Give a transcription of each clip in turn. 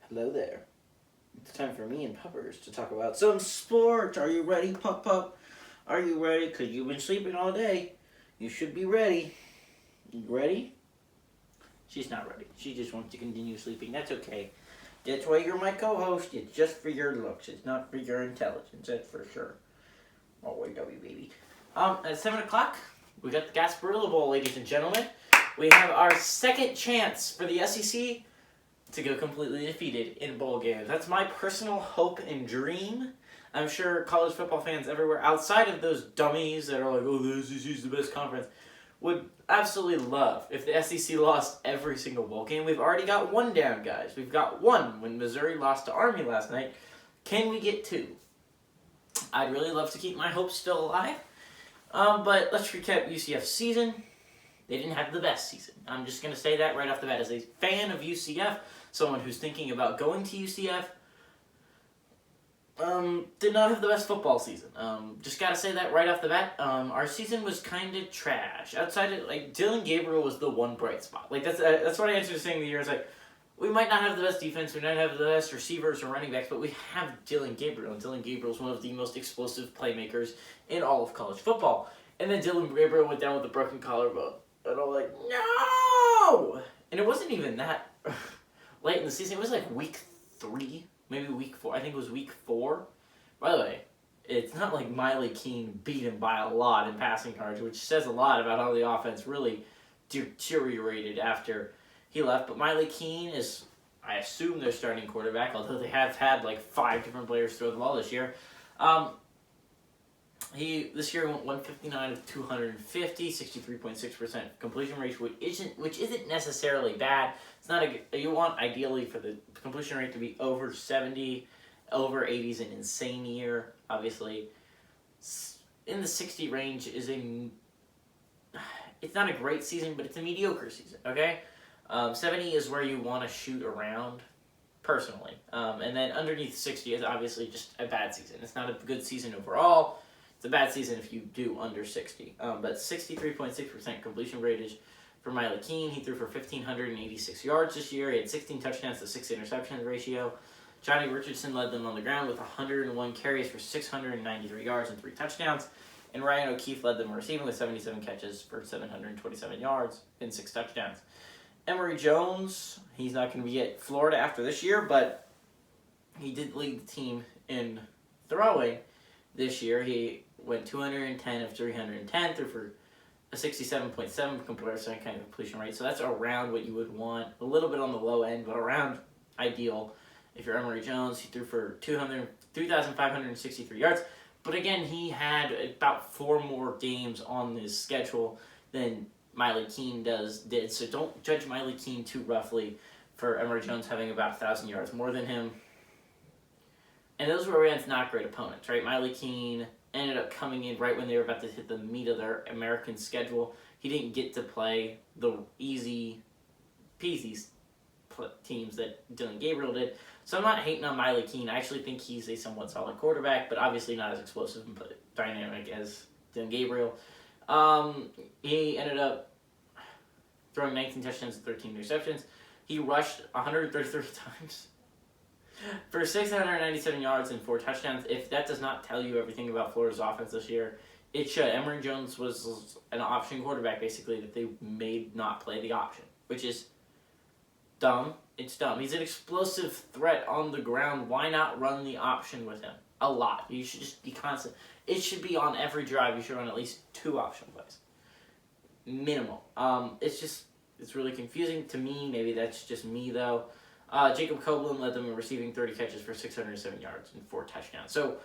Hello there. It's time for me and Puppers to talk about some sports. Are you ready, Pup? Are you ready? Because you've been sleeping all day. You should be ready. You ready? She's not ready. She just wants to continue sleeping. That's okay. That's why you're my co-host. It's just for your looks. It's not for your intelligence. That's for sure. Oh, wait, W, baby. At 7 o'clock, we got the Gasparilla Bowl, ladies and gentlemen. We have our second chance for the SEC to go completely defeated in bowl games. That's my personal hope and dream. I'm sure college football fans everywhere, outside of those dummies that are like, oh, the SEC is the best conference, would absolutely love if the SEC lost every single bowl game. We've already got one down, guys. We've got one when Missouri lost to Army last night. Can we get two? I'd really love to keep my hopes still alive. But let's recap UCF's season. They didn't have the best season. I'm just going to say that right off the bat. As a fan of UCF, someone who's thinking about going to UCF, did not have the best football season. Just got to say that right off the bat. Our season was kind of trash. Outside of, Dylan Gabriel was the one bright spot. That's what I answered to saying the year. It's like, we might not have the best defense, we might not have the best receivers or running backs, but we have Dylan Gabriel. And Dylan Gabriel is one of the most explosive playmakers in all of college football. And then Dylan Gabriel went down with a broken collarbone. And I'm like, no! And it wasn't even that late in the season. It was like week 3, maybe week 4. I think it was week 4. By the way, it's not like Miley Keene beat him by a lot in passing yards, which says a lot about how the offense really deteriorated after he left. But Miley Keene is, I assume, their starting quarterback, although they have had 5 different players throw the ball this year. He this year went 159 of 250, 63.6% completion rate, which isn't necessarily bad. It's not you want ideally for the completion rate to be over 70, over 80 is an insane year. Obviously, in the 60 range is it's not a great season, but it's a mediocre season. Okay, 70 is where you want to shoot around. Personally, and then underneath 60 is obviously just a bad season. It's not a good season overall. It's a bad season if you do under 60. But 63.6% completion ratage for Miley Keene. He threw for 1,586 yards this year. He had 16 touchdowns to 6 interceptions ratio. Johnny Richardson led them on the ground with 101 carries for 693 yards and 3 touchdowns. And Ryan O'Keefe led them receiving with 77 catches for 727 yards and 6 touchdowns. Emory Jones, he's not going to be at Florida after this year, but he did lead the team in throwing this year. He went 210 of 310, threw for a 67.7 comparison kind of completion rate. So that's around what you would want. A little bit on the low end, but around ideal. If you're Emory Jones, he threw for 3,563 yards. But again, he had about 4 more games on his schedule than Miley Keene did. So don't judge Miley Keene too roughly for Emory Jones having about 1,000 yards more than him. And those were against not great opponents, right? Miley Keene ended up coming in right when they were about to hit the meat of their American schedule. He didn't get to play the easy peasy teams that Dylan Gabriel did. So I'm not hating on Miley Keene. I actually think he's a somewhat solid quarterback, but obviously not as explosive and dynamic as Dylan Gabriel. He ended up throwing 19 touchdowns and 13 interceptions. He rushed 133 times for 697 yards and 4 touchdowns. If that does not tell you everything about Florida's offense this year, it should. Emory Jones was an option quarterback, basically, that they made not play the option, which is dumb. It's dumb. He's an explosive threat on the ground. Why not run the option with him? A lot. You should just be constant. It should be on every drive. You should run at least 2 option plays. Minimal. It's really confusing to me. Maybe that's just me, though. Jacob Copeland led them in receiving 30 catches for 607 yards and 4 touchdowns. So,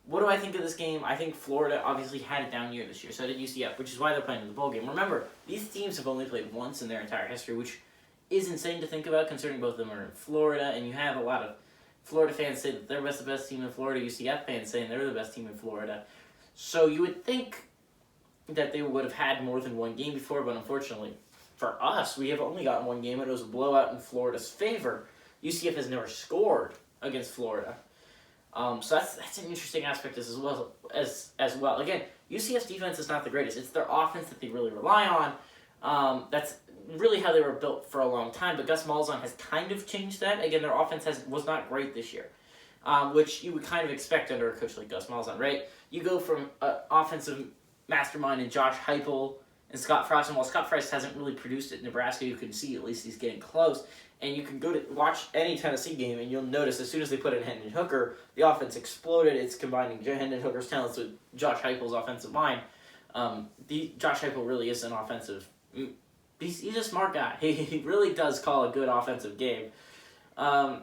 what do I think of this game? I think Florida obviously had a down year this year. So did UCF, which is why they're playing in the bowl game. Remember, these teams have only played once in their entire history, which is insane to think about, considering both of them are in Florida, and you have a lot of Florida fans say that they're the best team in Florida, UCF fans saying they're the best team in Florida. So you would think that they would have had more than one game before, but unfortunately for us, we have only gotten one game, and it was a blowout in Florida's favor. UCF has never scored against Florida. So that's an interesting aspect as well. Again, UCF's defense is not the greatest. It's their offense that they really rely on. That's really how they were built for a long time, but Gus Malzahn has kind of changed that. Again, their offense was not great this year, which you would kind of expect under a coach like Gus Malzahn, right? You go from offensive mastermind and Josh Heupel and Scott Frost, and while Scott Frost hasn't really produced at Nebraska, you can see at least he's getting close. And you can go to watch any Tennessee game, and you'll notice as soon as they put in Hendon Hooker, the offense exploded. It's combining Hendon Hooker's talents with Josh Heupel's offensive mind. Josh Heupel really is an offensive. He's a smart guy. He really does call a good offensive game. They're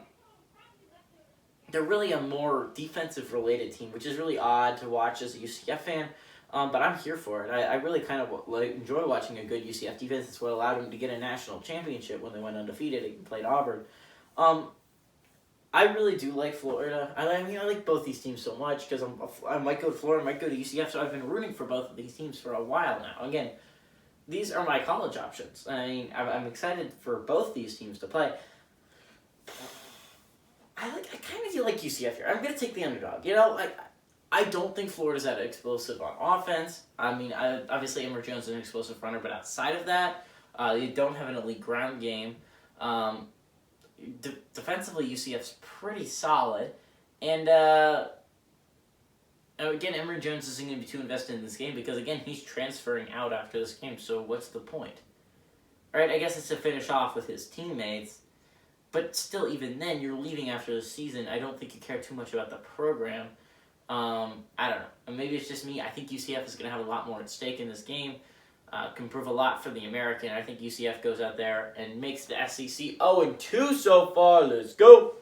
really a more defensive-related team, which is really odd to watch as a UCF fan. But I'm here for it. I really kind of enjoy watching a good UCF defense. It's what allowed them to get a national championship when they went undefeated and played Auburn. I really do like Florida. I like both these teams so much because I might go to Florida, I might go to UCF, so I've been rooting for both of these teams for a while now. Again, these are my college options. I mean, I'm excited for both these teams to play. I kind of do like UCF here. I'm going to take the underdog. I don't think Florida's that explosive on offense. I mean, obviously Emory Jones is an explosive runner, but outside of that, they don't have an elite ground game. Defensively, UCF's pretty solid. And again, Emory Jones isn't going to be too invested in this game because, again, he's transferring out after this game, so what's the point? All right, I guess it's to finish off with his teammates. But still, even then, you're leaving after the season. I don't think you care too much about the program. I don't know. And maybe it's just me. I think UCF is going to have a lot more at stake in this game. Can prove a lot for the American. I think UCF goes out there and makes the SEC 0-2 so far. Let's go.